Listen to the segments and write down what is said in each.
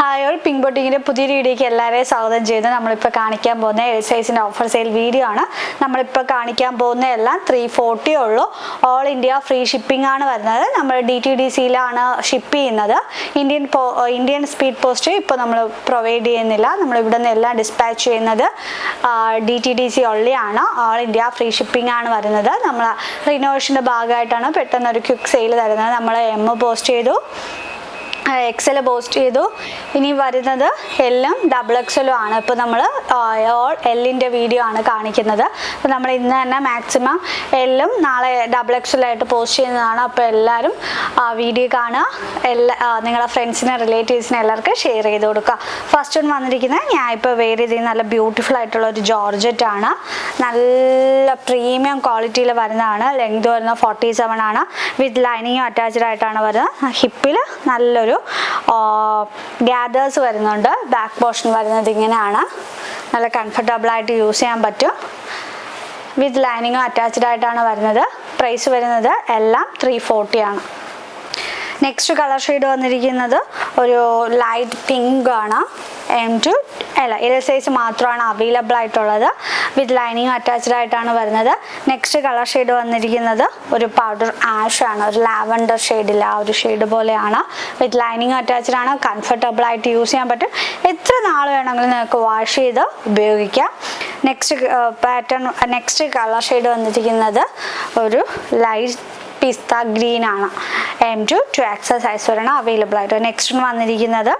Hi all, pink ബൊട്ടിക്കിൻ്റെ പുതിയൊരു വീഡിയോയ്ക്ക് എല്ലാവരെയും സ്വാഗതം ചെയ്യുന്നു. നമ്മളിപ്പോൾ കാണിക്കാൻ പോകുന്ന എൽ സൈസിൻ്റെ ഓഫർ സെയിൽ വീഡിയോ ആണ്. നമ്മളിപ്പോൾ കാണിക്കാൻ പോകുന്ന എല്ലാം 340 ഉള്ളൂ. ഓൾ ഇന്ത്യ ഫ്രീ ഷിപ്പിംഗ് ആണ് വരുന്നത്. നമ്മൾ DTDCയിലാണ് ഷിപ്പ് ചെയ്യുന്നത്. ഇന്ത്യൻ സ്പീഡ് പോസ്റ്റ് ഇപ്പോൾ നമ്മൾ പ്രൊവൈഡ് ചെയ്യുന്നില്ല. നമ്മൾ ഇവിടെ നിന്ന് എല്ലാം ഡിസ്പാച്ച് ചെയ്യുന്നത് DTDC ഉള്ളിയാണ്. ഓൾ ഇന്ത്യ ഫ്രീ ഷിപ്പിംഗ് ആണ് വരുന്നത്. നമ്മൾ റിനോവേഷൻ്റെ ഭാഗമായിട്ടാണ് പെട്ടെന്ന് ഒരു ക്വിക്ക് സെയിൽ തരുന്നത്. നമ്മൾ M പോസ്റ്റ് ചെയ്തു, XL പോസ്റ്റ് ചെയ്തു. ഇനി വരുന്നത് എല്ലും XXL ആണ്. ഇപ്പോൾ നമ്മൾ ഓൾ എല്ലിൻ്റെ വീഡിയോ ആണ് കാണിക്കുന്നത്. അപ്പോൾ നമ്മൾ ഇന്ന് തന്നെ മാക്സിമം എല്ലും നാളെ XXL ആയിട്ട് പോസ്റ്റ് ചെയ്യുന്നതാണ്. അപ്പോൾ എല്ലാവരും വീഡിയോ കാണുക. നിങ്ങളുടെ ഫ്രണ്ട്സിനെ റിലേറ്റീവ്സിനെ എല്ലാവർക്കും ഷെയർ ചെയ്ത് കൊടുക്കുക. ഫസ്റ്റ് ഒന്ന് വന്നിരിക്കുന്നത് ഞാൻ ഇപ്പോൾ വെയർ ചെയ്ത് നല്ല ബ്യൂട്ടിഫുൾ ആയിട്ടുള്ള ഒരു ജോർജറ്റ് ആണ്. നല്ല പ്രീമിയം ക്വാളിറ്റിയിൽ വരുന്നതാണ്. ലെങ്ത് വരുന്നത് 47 ആണ്. വിത്ത് ലൈനിങ്ങും അറ്റാച്ച്ഡ് ആയിട്ടാണ് വരുന്നത്. ഹിപ്പിൽ നല്ലൊരു ഗ്യാദേഴ്സ് വരുന്നുണ്ട്. ബാക്ക് പോർഷൻ വരുന്നത് ഇങ്ങനെയാണ്. നല്ല കംഫർട്ടബിൾ ആയിട്ട് യൂസ് ചെയ്യാൻ പറ്റും. വിത്ത് ലൈനിങ്ങും അറ്റാച്ച്ഡ് ആയിട്ടാണ് വരുന്നത്. പ്രൈസ് വരുന്നത് എല്ലാം 340 ആണ്. നെക്സ്റ്റ് കളർ ഷെയ്ഡ് വന്നിരിക്കുന്നത് ഒരു ലൈറ്റ് പിങ്ക് ആണ്. എൽ സൈസ് മാത്രമാണ് അവൈലബിൾ ആയിട്ടുള്ളത്. വിത്ത് ലൈനിങ് അറ്റാച്ച്ഡ് ആയിട്ടാണ് വരുന്നത്. നെക്സ്റ്റ് കളർ ഷെയ്ഡ് വന്നിരിക്കുന്നത് ഒരു പൗഡർ ആഷ് ആണ്. ഒരു ലാവൻഡർ ഷെയ്ഡില്ല, ആ ഒരു ഷെയ്ഡ് പോലെയാണ്. വിത്ത് ലൈനിങ് അറ്റാച്ച്ഡ് ആണ്. കംഫർട്ടബിൾ ആയിട്ട് യൂസ് ചെയ്യാൻ പറ്റും. എത്ര നാൾ വേണമെങ്കിലും നിങ്ങൾക്ക് വാഷ് ചെയ്ത് ഉപയോഗിക്കാം. നെക്സ്റ്റ് കളർ ഷെയ്ഡ് വന്നിരിക്കുന്നത് ഒരു ലൈറ്റ് പിസ്ത ഗ്രീൻ ആണ്. M to 2XL സൈസ് വരണം അവൈലബിൾ ആയിട്ട്. നെക്സ്റ്റ് വന്നിരിക്കുന്നത്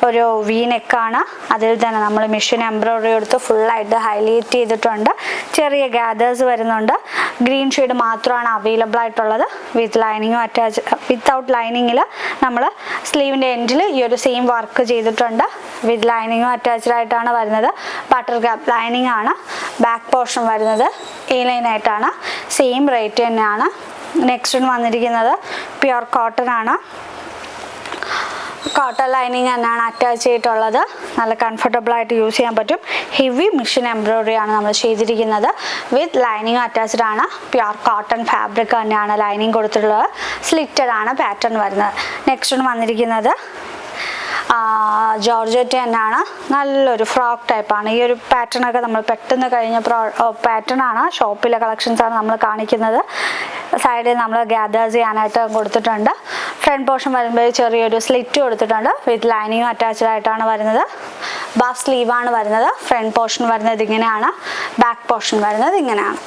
ഒരു വി നെക്കാണ്. അതിൽ തന്നെ നമ്മൾ മെഷീൻ എംബ്രോയിഡറി എടുത്ത് ഫുള്ളായിട്ട് ഹൈലൈറ്റ് ചെയ്തിട്ടുണ്ട്. ചെറിയ ഗ്യാദേഴ്സ് വരുന്നുണ്ട്. ഗ്രീൻ ഷെയ്ഡ് മാത്രമാണ് അവൈലബിൾ ആയിട്ടുള്ളത്. വിത്ത് ലൈനിങ്ങും വിത്തൗട്ട് ലൈനിങ്ങിൽ നമ്മൾ സ്ലീവിൻ്റെ എൻഡിൽ ഈ ഒരു സെയിം വർക്ക് ചെയ്തിട്ടുണ്ട്. വിത്ത് ലൈനിങ്ങും അറ്റാച്ച്ഡ് ആയിട്ടാണ് വരുന്നത്. ബട്ടർ ക്യാപ്പ് ലൈനിങ് ആണ്. ബാക്ക് പോർഷൻ വരുന്നത് A-ലൈൻ ആയിട്ടാണ്. സെയിം റേറ്റ് തന്നെയാണ്. നെക്സ്റ്റ് വന്നിരിക്കുന്നത് പ്യുർ കോട്ടൺ ആണ്. കോട്ടൺ ലൈനിങ് തന്നെയാണ് അറ്റാച്ച് ചെയ്തിട്ടുള്ളത്. നല്ല കംഫർട്ടബിൾ ആയിട്ട് യൂസ് ചെയ്യാൻ പറ്റും. ഹെവി മെഷീൻ എംബ്രോയിഡറി ആണ് നമ്മൾ ചെയ്തിരിക്കുന്നത്. വിത്ത് ലൈനിങ് അറ്റാച്ച്ഡ് ആണ്. പ്യുർ കോട്ടൺ ഫാബ്രിക് തന്നെയാണ് ലൈനിങ് കൊടുത്തിട്ടുള്ളത്. സ്ലിറ്റഡ് ആണ് പാറ്റേൺ വരുന്നത്. നെക്സ്റ്റ് വന്നിരിക്കുന്നത് ജോർജറ്റ് തന്നെയാണ്. നല്ലൊരു ഫ്രോക്ക് ടൈപ്പാണ്. ഈ ഒരു പാറ്റേണൊക്കെ നമ്മൾ പെട്ടെന്ന് കഴിഞ്ഞ പാറ്റേൺ ആണ്. ഷോപ്പിലെ കളക്ഷൻസ് ആണ് നമ്മൾ കാണിക്കുന്നത്. സൈഡിൽ നമ്മൾ ഗ്യാദേഴ്സ് ചെയ്യാനായിട്ട് കൊടുത്തിട്ടുണ്ട്. ഫ്രണ്ട് പോർഷൻ വരുമ്പോൾ ചെറിയൊരു സ്ലിറ്റ് കൊടുത്തിട്ടുണ്ട്. വിത്ത് ലൈനിങ്ങും അറ്റാച്ച്ഡ് ആയിട്ടാണ് വരുന്നത്. ബാഫ് സ്ലീവാണ് വരുന്നത്. ഫ്രണ്ട് പോർഷൻ വരുന്നത് ഇങ്ങനെയാണ്. ബാക്ക് പോർഷൻ വരുന്നത് ഇങ്ങനെയാണ്.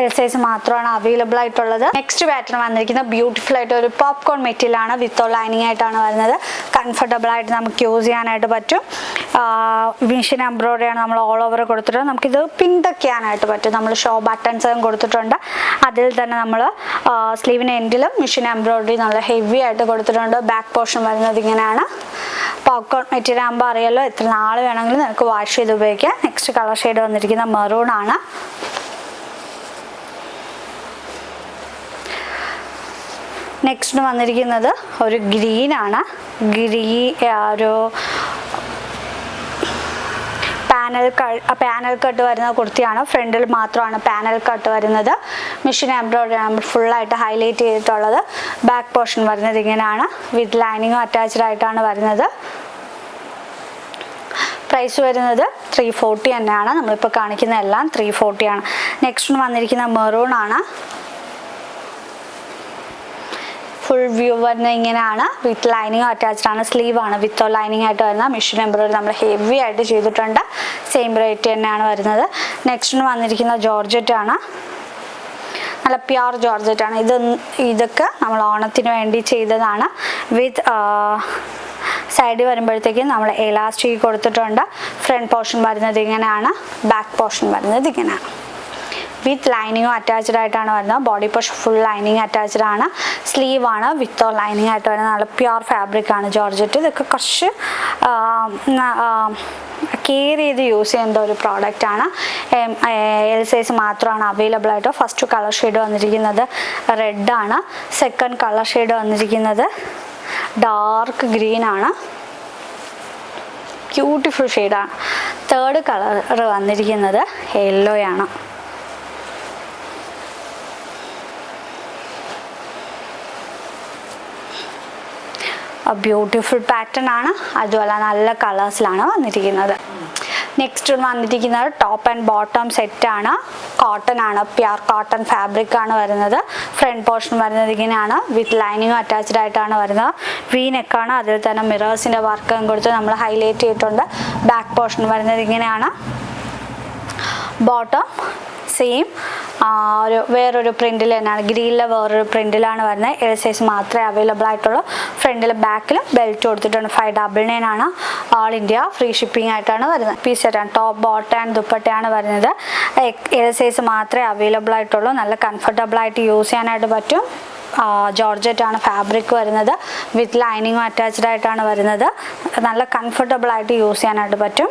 എൽ സൈസ് മാത്രമാണ് അവൈലബിൾ ആയിട്ടുള്ളത്. നെക്സ്റ്റ് പാറ്റേൺ വന്നിരിക്കുന്നത് ബ്യൂട്ടിഫുൾ ആയിട്ട് ഒരു പോപ്കോൺ മെറ്റീരിയൽ ആണ്. വിത്തോ ലൈനിങ് ആയിട്ടാണ് വരുന്നത്. കംഫർട്ടബിൾ ആയിട്ട് നമുക്ക് യൂസ് ചെയ്യാനായിട്ട് പറ്റും. മെഷീൻ എംബ്രോയിഡറി ആണ് നമ്മൾ ഓൾ ഓവർ കൊടുത്തിട്ടുണ്ട്. നമുക്കിത് പിൻടക്ക് ചെയ്യാനായിട്ട് പറ്റും. നമ്മൾ ഷോ ബട്ടൺസും കൊടുത്തിട്ടുണ്ട്. അതിൽ തന്നെ നമ്മൾ സ്ലീവിന് എൻഡിലും മെഷീൻ എംബ്രോയിഡറി നല്ല ഹെവി ആയിട്ട് കൊടുത്തിട്ടുണ്ട്. ബാക്ക് പോർഷൻ വരുന്നത് ഇങ്ങനെയാണ്. പോപ്കോൺ മെറ്റീരിയൽ ആകുമ്പോൾ അറിയാലോ, എത്ര നാൾ വേണമെങ്കിലും നമുക്ക് വാഷ് ചെയ്ത് ഉപയോഗിക്കാം. നെക്സ്റ്റ് കളർ ഷെയ്ഡ് വന്നിരിക്കുന്ന മെറൂൺ ആണ്. നെക്സ്റ്റ് വന്നിരിക്കുന്നത് ഒരു ഗ്രീൻ ആണ്. ഒരു പാനൽ കട്ട് വരുന്ന കുർത്തിയാണ്. ഫ്രണ്ടിൽ മാത്രമാണ് പാനൽ കട്ട് വരുന്നത്. മെഷീൻ എംബ്രോയിഡറി നമ്മൾ ഫുള്ളായിട്ട് ഹൈലൈറ്റ് ചെയ്തിട്ടുള്ളത്. ബാക്ക് പോർഷൻ വരുന്നത് ഇങ്ങനെയാണ്. വിത്ത് ലൈനിങ്ങും അറ്റാച്ച്ഡ് ആയിട്ടാണ് വരുന്നത്. പ്രൈസ് വരുന്നത് 340 തന്നെയാണ്. നമ്മളിപ്പോൾ കാണിക്കുന്ന എല്ലാം 340 ആണ്. നെക്സ്റ്റ് വന്നിരിക്കുന്ന മെറൂൺ ആണ്. ഫുൾ വ്യൂ വരുന്നത് ഇങ്ങനെയാണ്. വിത്ത് ലൈനിങ് അറ്റാച്ച്ഡ് ആണ്. സ്ലീവ് ആണ് വിത്തോ ലൈനിങ് ആയിട്ട് വരുന്ന. മെഷീൻ എംബ്രോയിഡറി നമ്മൾ ഹെവി ആയിട്ട് ചെയ്തിട്ടുണ്ട്. സെയിം റേറ്റ് തന്നെയാണ് വരുന്നത്. നെക്സ്റ്റ് വന്നിരിക്കുന്ന ജോർജറ്റ് ആണ്. നല്ല പ്യുർ ജോർജറ്റ് ആണ്. ഇതൊക്കെ നമ്മൾ ഓണത്തിന് വേണ്ടി ചെയ്തതാണ്. വിത്ത് സൈഡിൽ വരുമ്പോഴത്തേക്കും നമ്മൾ എലാസ്റ്റിക് കൊടുത്തിട്ടുണ്ട്. ഫ്രണ്ട് പോർഷൻ വരുന്നത് ഇങ്ങനെയാണ്. ബാക്ക് പോർഷൻ വരുന്നത് ഇങ്ങനെയാണ്. വിത്ത് ലൈനിങ്ങും അറ്റാച്ച്ഡ് ആയിട്ടാണ് വരുന്നത്. Body portion full lining attached ആണ്. സ്ലീവ് ആണ് വിത്തോ ലൈനിങ് ആയിട്ട് വരുന്നത്. നല്ല പ്യുർ ഫാബ്രിക് ആണ് ജോർജറ്റ്. ഇതൊക്കെ കുറച്ച് കെയർ ചെയ്ത് യൂസ് ചെയ്യേണ്ട ഒരു പ്രോഡക്റ്റ് ആണ്. എൽ സൈസ് മാത്രമാണ് അവൈലബിൾ ആയിട്ട്. ഫസ്റ്റ് കളർ ഷെയ്ഡ് വന്നിരിക്കുന്നത് റെഡ് ആണ്. സെക്കൻഡ് കളർ ഷെയ്ഡ് വന്നിരിക്കുന്നത് ഡാർക്ക് ഗ്രീൻ ആണ്. ബ്യൂട്ടിഫുൾ ഷെയ്ഡാണ്. തേർഡ് കളർ വന്നിരിക്കുന്നത് യെല്ലോ ആണ്. ബ്യൂട്ടിഫുൾ പാറ്റേൺ ആണ്, അതുപോലെ നല്ല കളേഴ്സിലാണ് വന്നിരിക്കുന്നത്. നെക്സ്റ്റ് വന്നിരിക്കുന്നത് ടോപ്പ് ആൻഡ് ബോട്ടം സെറ്റാണ്. കോട്ടൺ ആണ്, പ്യുർ കോട്ടൺ ഫാബ്രിക് ആണ് വരുന്നത്. ഫ്രണ്ട് പോർഷൻ വരുന്നത് ഇങ്ങനെയാണ്, വിത്ത് ലൈനിങ്ങും അറ്റാച്ച്ഡ് ആയിട്ടാണ് വരുന്നത്. വി നെക്കാണ്, അതിൽ തന്നെ മിറേഴ്സിൻ്റെ വർക്കും കൊടുത്ത് നമ്മൾ ഹൈലൈറ്റ് ചെയ്തിട്ടുണ്ട്. ബാക്ക് പോർഷൻ വരുന്നത് ഇങ്ങനെയാണ്. ബോട്ടം സെയിം വേറൊരു പ്രിന്റിൽ തന്നെയാണ്, ഗ്രീനിലെ വേറൊരു പ്രിന്റിലാണ് വരുന്നത്. എൽ സൈസ് മാത്രമേ അവൈലബിൾ ആയിട്ടുള്ളൂ. ഫ്രണ്ടിലും ബാക്കിലും ബെൽറ്റ് കൊടുത്തിട്ടുണ്ട്. 599 ആണ്. ഓൾ ഇന്ത്യ ഫ്രീ ഷിപ്പിംഗ് ആയിട്ടാണ് വരുന്നത്. പീസാണ്, ടോപ്പ് ബോട്ടം ആൻഡ് ദുപ്പട്ടയാണ് വരുന്നത്. എൽ സൈസ് മാത്രമേ അവൈലബിൾ ആയിട്ടുള്ളൂ. നല്ല കംഫർട്ടബിൾ ആയിട്ട് യൂസ് ചെയ്യാനായിട്ട് പറ്റും. ജോർജറ്റ് ആണ് ഫാബ്രിക് വരുന്നത്, വിത്ത് ലൈനിങ്ങും അറ്റാച്ച്ഡ് ആയിട്ടാണ് വരുന്നത്. നല്ല കംഫർട്ടബിൾ ആയിട്ട് യൂസ് ചെയ്യാനായിട്ട് പറ്റും.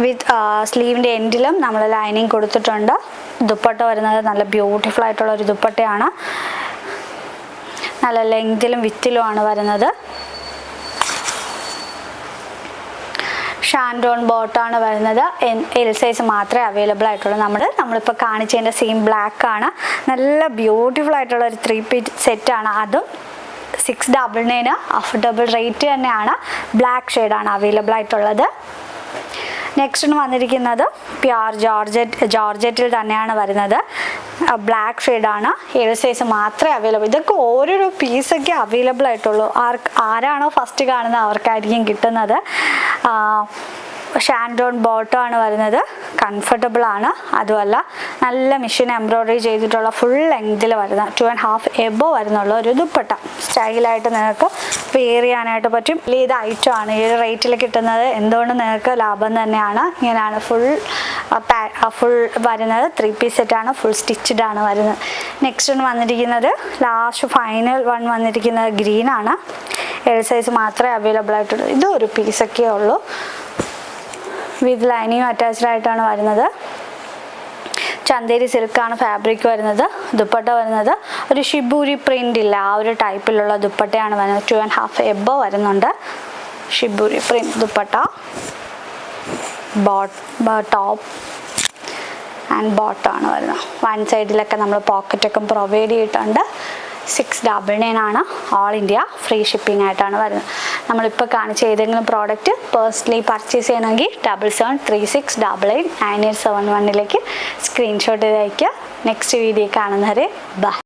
വിത്ത് സ്ലീവിൻ്റെ എൻഡിലും നമ്മൾ ലൈനിങ് കൊടുത്തിട്ടുണ്ട്. ദുപ്പട്ട വരുന്നത് നല്ല ബ്യൂട്ടിഫുൾ ആയിട്ടുള്ള ഒരു ദുപ്പട്ടയാണ്. നല്ല ലെങ്തിലും വിത്തിലുമാണ് വരുന്നത്. ഷാൻഡോൺ ബോട്ടാണ് വരുന്നത്. എൽ സൈസ് മാത്രമേ അവൈലബിൾ ആയിട്ടുള്ളൂ. നമ്മളിപ്പോൾ കാണിച്ചതിൻ്റെ സെയിം ബ്ലാക്ക് ആണ്. നല്ല ബ്യൂട്ടിഫുൾ ആയിട്ടുള്ള ഒരു 3 പീസ് സെറ്റാണ്. അതും 699 അഫോർഡബിൾ റേറ്റ് തന്നെയാണ്. ബ്ലാക്ക് ഷെയ്ഡാണ് അവൈലബിൾ ആയിട്ടുള്ളത്. നെക്സ്റ്റ് വന്നിരിക്കുന്നത് പ്യുർ ജോർജറ്റിൽ തന്നെയാണ് വരുന്നത്. ബ്ലാക്ക് ഷെയ്ഡാണ്. 7 സൈസ് മാത്രമേ അവൈലബിൾ. ഇതൊക്കെ ഓരോരോ പീസൊക്കെ അവൈലബിൾ ആയിട്ടുള്ളൂ. ആരാണോ ഫസ്റ്റ് കാണുന്നത് അവർക്കായിരിക്കും കിട്ടുന്നത്. ഷാൻഡോൺ ബോട്ടം ആണ് വരുന്നത്. കംഫർട്ടബിൾ ആണ്, അതുമല്ല നല്ല മെഷീൻ എംബ്രോയ്ഡറി ചെയ്തിട്ടുള്ള ഫുൾ ലെങ്തിൽ വരുന്ന 2.5 എബോ വരുന്നുള്ള ഒരു ദുപ്പട്ട. സ്റ്റൈലായിട്ട് നിങ്ങൾക്ക് വെയർ ചെയ്യാനായിട്ട് പറ്റും. ഇത് ഐറ്റം ആണ് ഈ റേറ്റിൽ കിട്ടുന്നത്. എന്തുകൊണ്ട് നിങ്ങൾക്ക് ലാഭം തന്നെയാണ്. ഇങ്ങനെയാണ് ഫുൾ വരുന്നത്. 3 പീസ് സെറ്റാണ്, ഫുൾ സ്റ്റിച്ചഡ് ആണ് വരുന്നത്. നെക്സ്റ്റ് വന്നിരിക്കുന്നത് ലാസ്റ്റ് ഫൈനൽ വന്നിരിക്കുന്നത് ഗ്രീൻ ആണ്. എൽ സൈസ് മാത്രമേ അവൈലബിൾ ആയിട്ടുള്ളൂ. ഇത് ഒരു പീസൊക്കെ ഉള്ളൂ. വിത്ത് ലൈനിങ്ങും അറ്റാച്ച്ഡ് ആയിട്ടാണ് വരുന്നത്. ചന്തേരി സിൽക്കാണ് ഫാബ്രിക് വരുന്നത്. ദുപ്പട്ട വരുന്നത് ഒരു ഷിബൂരി പ്രിന്റ് ഇല്ല, ആ ഒരു ടൈപ്പിലുള്ള ദുപ്പട്ടയാണ് വരുന്നത്. 2.5 എബോ വരുന്നുണ്ട്. Shibori print dupatta. Top and bottom ആണ് വരുന്നത്. വൺ സൈഡിലൊക്കെ നമ്മൾ പോക്കറ്റൊക്കെ പ്രൊവൈഡ് ചെയ്തിട്ടുണ്ട്. 699 ആണ്. ഓൾ ഇന്ത്യ ഫ്രീ ഷിപ്പിംഗ് ആയിട്ടാണ് വരുന്നത്. നമ്മളിപ്പോൾ കാണിച്ച ഏതെങ്കിലും പ്രോഡക്റ്റ് പേഴ്സണലി പർച്ചേസ് ചെയ്യണമെങ്കിൽ 7736889871 സ്ക്രീൻഷോട്ട് ചെയ്ത് അയയ്ക്കുക. നെക്സ്റ്റ് വീഡിയോ കാണുന്നവരെ ബൈ.